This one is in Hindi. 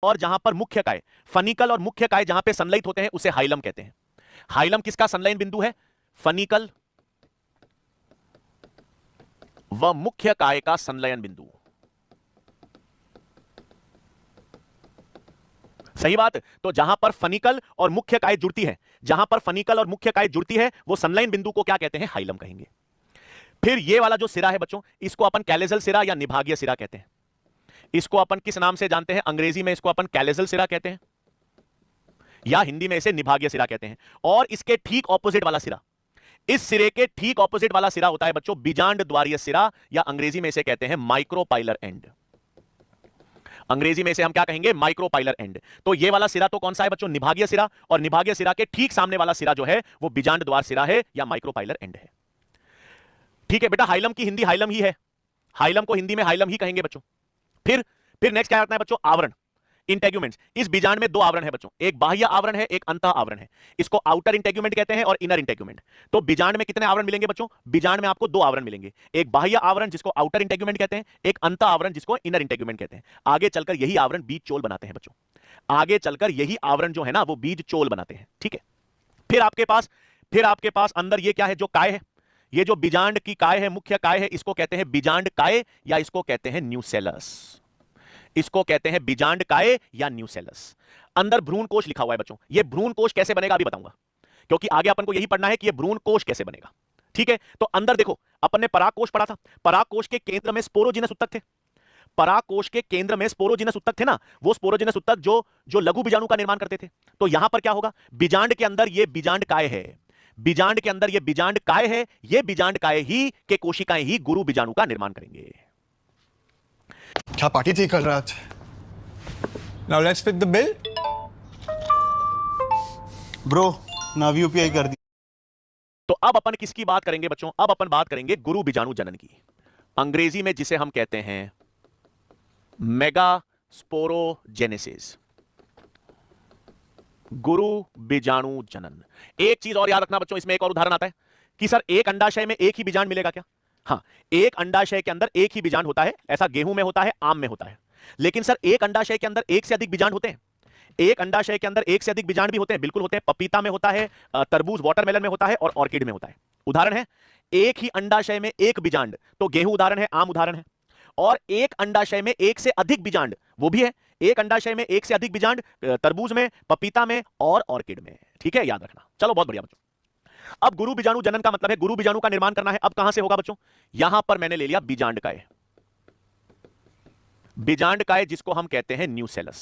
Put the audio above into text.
और जहां पर मुख्य काय, फनिकल और मुख्य काय जहां पे संलयित होते हैं उसे हाइलम कहते हैं। हाइलम किसका संलयन बिंदु है? फनिकल व मुख्य काय का संलयन बिंदु। सही बात। तो जहां पर फनिकल और मुख्य काय जुड़ती है, जहां पर फनिकल और मुख्य काय जुड़ती है वो संलयन बिंदु को क्या कहते हैं? हाइलम कहेंगे। फिर ये वाला जो सिरा है बच्चों, इसको अपन कैलेजल सिरा या निभागीय सिरा कहते हैं। इसको अपन किस नाम से जानते हैं? अंग्रेजी में इसको अपन कैलेजल सिरा कहते हैं या हिंदी में इसे निभागीय सिरा कहते हैं। और इसके ठीक ऑपोजिट वाला सिरा, इस सिरे के ठीक ऑपोजिट वाला सिरा होता है बच्चों बीजांड द्वारीय सिरा, या अंग्रेजी में इसे कहते हैं माइक्रोपाइलर एंड। अंग्रेजी में इसे हम क्या कहेंगे? Micropylar and. तो ये वाला सिरा तो कौन सा है बच्चों? निभागीय सिरा। और निभागीय सिरा के ठीक सामने वाला सिरा जो है वो बीजांड द्वार सिरा है या माइक्रोपाइलर एंड है। ठीक है बेटा, हाइलम की हिंदी हाइलम ही है, हाइलम को हिंदी में हाइलम ही कहेंगे बच्चों। फिर नेक्स्ट क्या आता है बच्चों? आवरण, इंटेग्यूमेंट्स। इस बीजांड में दो आवरण है बच्चों, एक बाह्य आवरण है, एक अंतः आवरण है। इसको आउटर इंटेग्यूमेंट कहते हैं और इनर इंटेग्यूमेंट। तो बीजांड में कितने आवरण मिलेंगे बच्चों? बीजांड में आपको दो आवरण मिलेंगे, एक बाह्य आवरण जिसको आउटर इंटेग्यूमेंट कहते हैं, एक अंतः आवरण जिसको इनर इंटेग्यूमेंट कहते हैं। आगे चलकर यही आवरण बीज चोल बनाते हैं बच्चों, आगे चलकर यही आवरण जो है ना वो बीज चोल बनाते हैं। ठीक है। फिर आपके पास अंदर ये क्या है? जो काय है, ये जो बीजांड की काय है, मुख्य काय है, इसको कहते हैं बीजांड काय या इसको कहते हैं न्यूसेलस। इसको कहते हैं बीजांड काय या न्यूसेलस। अंदर भ्रूण कोश लिखा हुआ है बच्चों। ये भ्रूण कोश कैसे बनेगा अभी बताऊंगा, क्योंकि आगे अपन को यही पढ़ना है कि ये भ्रूण कोश कैसे बनेगा। ठीक है। तो अंदर देखो, अपन ने पराग कोश पढ़ा था, पराग कोश के केंद्र में स्पोरोजिनस उत्तक थे। पराग कोश के केंद्र में स्पोरोजिनस उत्तक थे ना, वो स्पोरोजिनस उत्तक जो लघु बीजाणु का निर्माण करते थे। तो यहां पर क्या होगा? बीजांड के अंदर ये बीजांड काय है, बीजांड के अंदर ये बीजांड काय है, ये बीजांड काय ही के कोशिकाएं ही गुरु बीजाणु का निर्माण करेंगे। क्या पार्टी थी कल रात? Now let's fit the bill. Bro, now UPI कर दी। तो अब अपन किसकी बात करेंगे बच्चों? अब अपन बात करेंगे गुरु बीजाणु जनन की, अंग्रेजी में जिसे हम कहते हैं मेगा स्पोरोजेनेसिस, गुरु बीजाणु जनन। एक चीज और याद रखना बच्चों, इसमें एक और उदाहरण आता है कि सर एक अंडाशय में एक ही बीजांड मिलेगा क्या? हाँ, एक अंडाशय के अंदर एक ही बीजांड होता है, ऐसा गेहूं में होता है, आम में होता है। लेकिन सर एक अंडाशय के अंदर एक से अधिक बीजांड होते हैं, एक अंडाशय के अंदर एक से अधिक बीजांड भी होते हैं, बिल्कुल होते हैं। पपीता में होता है, तरबूज वाटरमेलन में होता है और ऑर्किड में होता है। उदाहरण है एक ही अंडाशय में एक बीजांड, तो गेहूं उदाहरण है, आम उदाहरण है। और एक अंडाशय में एक से अधिक बीजांड, वो भी है, एक अंडाशय में एक से अधिक बीजांड तरबूज में, पपीता में और ऑर्किड में। ठीक है, याद रखना। चलो बहुत बढ़िया बच्चों। अब गुरु बीजाणु जनन का मतलब है गुरु बीजाणु का निर्माण करना है। अब कहां से होगा बच्चों? यहां पर मैंने ले लिया बीजांड काय, बीजांड काय जिसको हम कहते हैं न्यूसेलस।